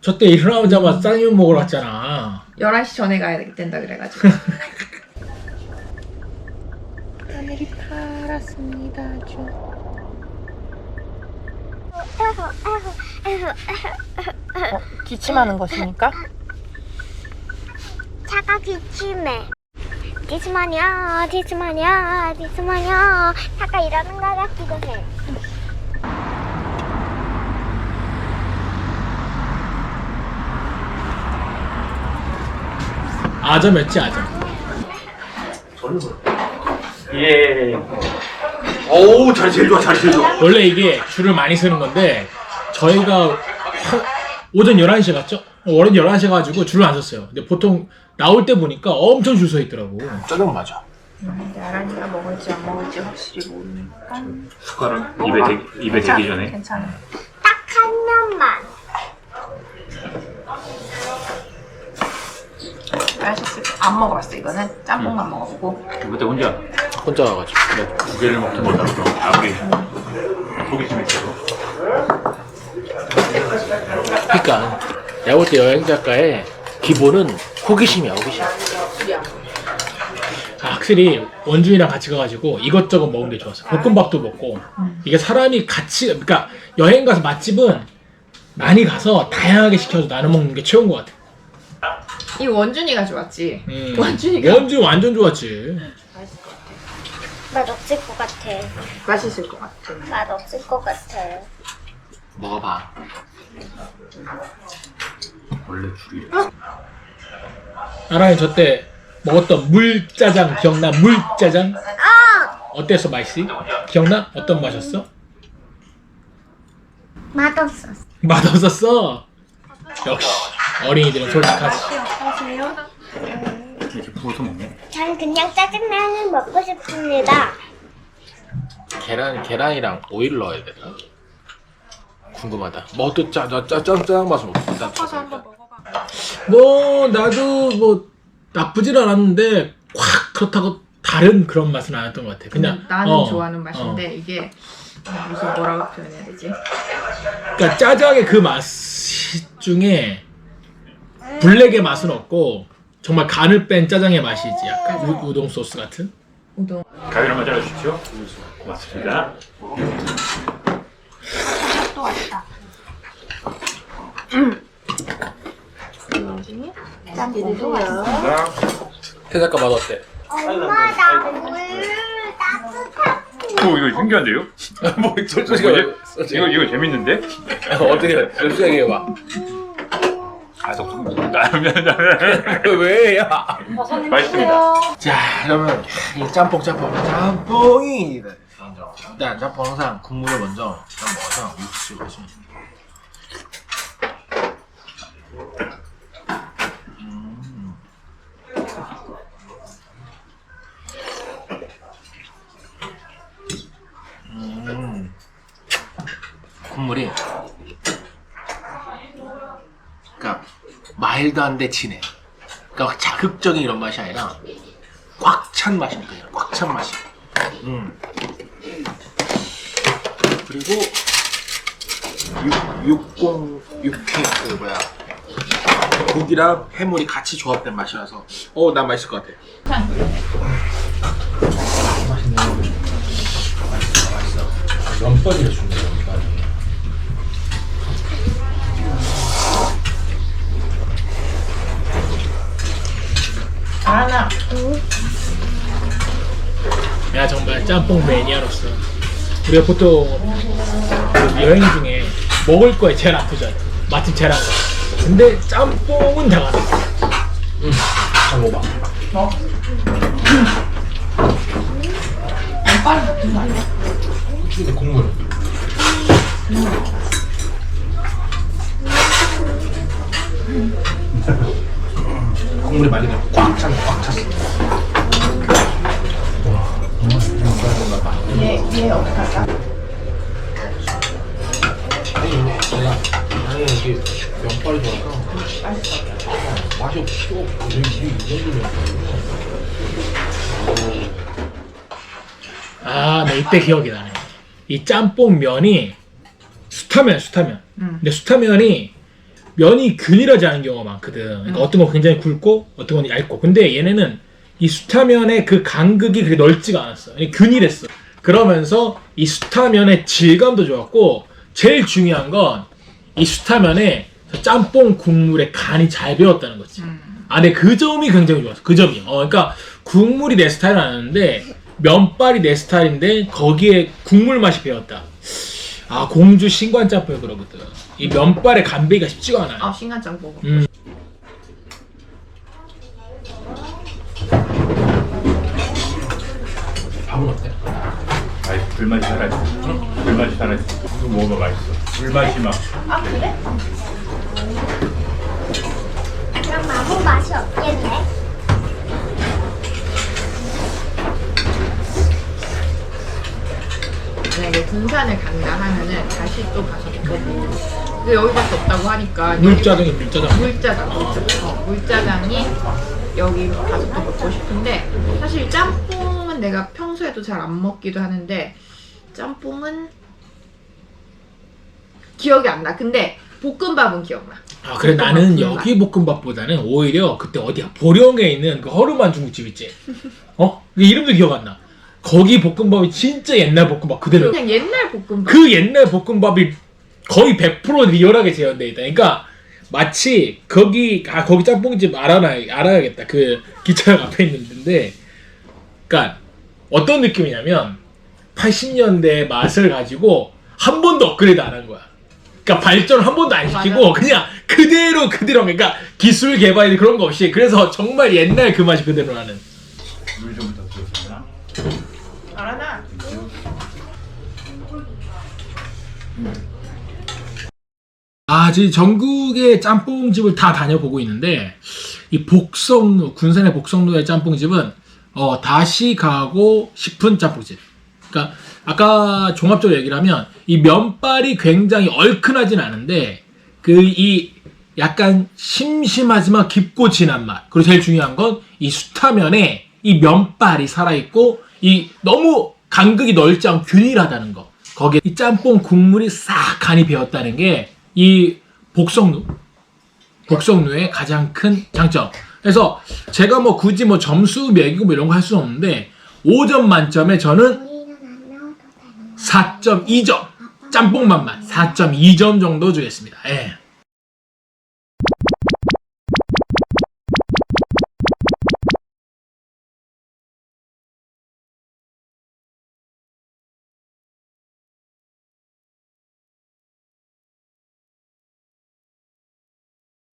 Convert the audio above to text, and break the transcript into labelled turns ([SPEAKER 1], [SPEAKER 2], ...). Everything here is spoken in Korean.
[SPEAKER 1] 저 때 일어나자마자 짜장면 먹으러 왔잖아.
[SPEAKER 2] 11시 전에 가야 된다 그래가지고.
[SPEAKER 3] 하늘이 파랗습니다. 아주. 기침하는 것입니까?
[SPEAKER 4] 차가 기침해. 디스마냐, 디스마냐, 디스마냐. 차가 이러는 것 같기도 해.
[SPEAKER 1] 아점이었지 아점.
[SPEAKER 5] 예. 어우 자리 제일 좋아 자리 제일 좋아.
[SPEAKER 1] 원래 이게 줄을 많이 서는 건데 저희가 오전 11시에 갔죠? 오전 11시에 가지고 줄을 안 섰어요. 근데 보통 나올 때 보니까 엄청 줄 서 있더라고. 짜장 맞아.
[SPEAKER 2] 근데 아란이가 먹을지 안 먹을지 확실히 모르니까.
[SPEAKER 5] 숟가락 입에 대기 전에.
[SPEAKER 2] 괜찮아.
[SPEAKER 4] 딱 한 면만.
[SPEAKER 2] 맛있을 안 먹어봤어 이거는 짬뽕만 먹어보고.
[SPEAKER 5] 그때 혼자
[SPEAKER 1] 와가지고.
[SPEAKER 5] 두 개를 먹던 거다. 아무리 호기심이 있어도.
[SPEAKER 1] 그러니까 내가 볼 때 여행 작가의 기본은 호기심이야 호기심. 확실히 원준이랑 같이 가가지고 이것저것 먹은 게 좋았어. 볶음밥도 먹고 이게 사람이 같이 그러니까 여행 가서 맛집은 많이 가서 다양하게 시켜서 나눠 먹는 게 최고인 것 같아.
[SPEAKER 2] 이 원준이가 좋았지. 원준이가
[SPEAKER 1] 원준 완전 좋았지.
[SPEAKER 4] 맛없을 것 같아.
[SPEAKER 2] 맛있을 것 같아.
[SPEAKER 4] 맛없을 것 같아.
[SPEAKER 1] 먹어봐.
[SPEAKER 5] 원래 줄이.
[SPEAKER 1] 아라이 저때 먹었던 물짜장 기억나? 물짜장? 어땠어 맛이? 기억나? 어떤 맛이었어?
[SPEAKER 4] 맛없어.
[SPEAKER 1] 맛없었어. 역시 어린이들은 솔직하지.
[SPEAKER 5] 이렇게 부어서 먹네.
[SPEAKER 4] 전 그냥 짜장면을 먹고 싶습니다.
[SPEAKER 1] 계란이랑 오일 넣어야 되나? 궁금하다. 뭐 또 짜장 맛을 먹고
[SPEAKER 2] 섞어서 한번 먹어봐.
[SPEAKER 1] 뭐 나도 뭐 나쁘진 않았는데 확 그렇다고 다른 그런 맛은 아니었던 것 같아. 그냥
[SPEAKER 2] 나는 좋아하는 맛인데 이게 무슨 뭐라고 표현해야 되지?
[SPEAKER 1] 그러니까 짜장의 그 맛 중에 블랙의 맛은 없고 정말 간을 뺀 짜장의 맛이지. 약간 우동 소스 같은.
[SPEAKER 2] 우동.
[SPEAKER 5] 가위로 한번 잘라주십시오. 고맙습니다.
[SPEAKER 2] 또 왔다. 원준이 짬뽕도 맛있어.
[SPEAKER 1] 태작가 맛 어때?
[SPEAKER 4] 엄마 나물 따뜻한.
[SPEAKER 5] 오 이거 신기한데요?
[SPEAKER 1] 뭐
[SPEAKER 5] 뭐지? 이거 재밌는데?
[SPEAKER 1] 어떻게 솔직하게 해봐.
[SPEAKER 5] 아 덕분.
[SPEAKER 1] 왜? 야.
[SPEAKER 5] 맛있습니다.
[SPEAKER 1] 자, 그러면 이 짬뽕이 일단 짬뽕 항상 국물을 먼저 딱 먹어서 육수 마시면 국물이 그러니까 마일드한데 진해. 그러니까 자극적인 이런 맛이 아니라 꽉 찬 맛이니까 꽉 찬 맛이. 그리고 육회 그 뭐야 고기랑 해물이 같이 조합된 맛이라서 난 맛있을 것 같아. 맛있네. 맛있어. 면발이라 좋네 면발이.
[SPEAKER 2] 하나.
[SPEAKER 1] 야 정말 짬뽕 매니아로서 우리가 보통 그 여행 중에 먹을 거에 제일 아프잖아. 맛집 제일 아파. 근데 짬뽕은 다 가네. 잘 먹어봐.
[SPEAKER 2] 빨리 먹는 거 아니야?
[SPEAKER 1] 근데 국물. 국물이 맑이 꽉 찼네. 꽉 찼어.
[SPEAKER 2] 얘 어떡할까?
[SPEAKER 1] 아니 이게 면발이 좋아서
[SPEAKER 2] 맛있어.
[SPEAKER 1] 맛이 없어. 이 정도면. 아, 나 이때 기억이 나네. 이 짬뽕 면이 수타면. 근데 수타면이 면이 균일하지 않은 경우가 많거든. 그러니까 어떤 건 굉장히 굵고 어떤 건 얇고. 근데 얘네는 이 수타면의 그 간극이 그렇게 넓지가 않았어. 균일했어. 그러면서 이 수타면의 질감도 좋았고 제일 중요한 건 이 수타면에 짬뽕 국물에 간이 잘 배었다는 거지. 근데 그 점이 굉장히 좋았어. 그 점이. 그러니까 국물이 내 스타일은 아닌데 면발이 내 스타일인데 거기에 국물 맛이 배었다. 공주 신관 짬뽕이 그러거든. 이 면발에 간 배기가 쉽지가 않아요.
[SPEAKER 2] 신간 짬뽕.
[SPEAKER 1] 밥은 어때?
[SPEAKER 5] 아이, 불맛이 살아있어. 불맛이 살아있어. 이거 먹어봐, 맛있어. 불맛이 막.
[SPEAKER 4] 그래? 그럼 아무 맛이 없겠네.
[SPEAKER 2] 만약에 군산을 간다 하면은 다시 또 가서 먹고. 근데 여기밖에 없다고 하니까
[SPEAKER 1] 물짜장이 물짜장.
[SPEAKER 2] 물짜장이 여기 가서 또 먹고 싶은데 사실 짬뽕은 내가 평소에도 잘 안 먹기도 하는데 짬뽕은 기억이 안 나. 근데 볶음밥은 기억나.
[SPEAKER 1] 그래 나는
[SPEAKER 2] 볶음밥.
[SPEAKER 1] 여기 볶음밥보다는 오히려 그때 어디야 보령에 있는 그 허름한 중국집 있지. 그 이름도 기억 안 나. 거기 볶음밥이 진짜 옛날 볶음밥 그대로.
[SPEAKER 2] 그냥 옛날 볶음밥.
[SPEAKER 1] 그 옛날 볶음밥이 거의 100% 리얼하게 재현돼 있다. 그러니까 마치 거기 짬뽕집 알아야겠다. 그 기차역 앞에 있는 데인데, 그러니까 어떤 느낌이냐면 80년대 맛을 가지고 한 번도 업그레이드 안 한 거야. 그러니까 발전을 한 번도 안 시키고
[SPEAKER 2] 맞아.
[SPEAKER 1] 그냥 그대로 그러니까 기술 개발 그런 거 없이 그래서 정말 옛날 그 맛이 그대로 나는.
[SPEAKER 5] 물 좀 부탁드렸습니다.
[SPEAKER 2] 알아나.
[SPEAKER 1] 지금 전국의 짬뽕집을 다 다녀보고 있는데 이 군산의 복성로의 짬뽕집은 다시 가고 싶은 짬뽕집. 그러니까 아까 종합적으로 얘기를 하면 이 면발이 굉장히 얼큰하진 않은데 이 약간 심심하지만 깊고 진한 맛. 그리고 제일 중요한 건 이 수타면에 이 면발이 살아있고 이 너무 간극이 넓지 않고 균일하다는 거. 거기에 이 짬뽕 국물이 싹 간이 배었다는 게 이 복성루의 가장 큰 장점. 그래서 제가 굳이 점수 매기고 이런 거 할 수는 없는데 5점 만점에 저는 4.2점 짬뽕 맛만 4.2점 정도 주겠습니다. 예.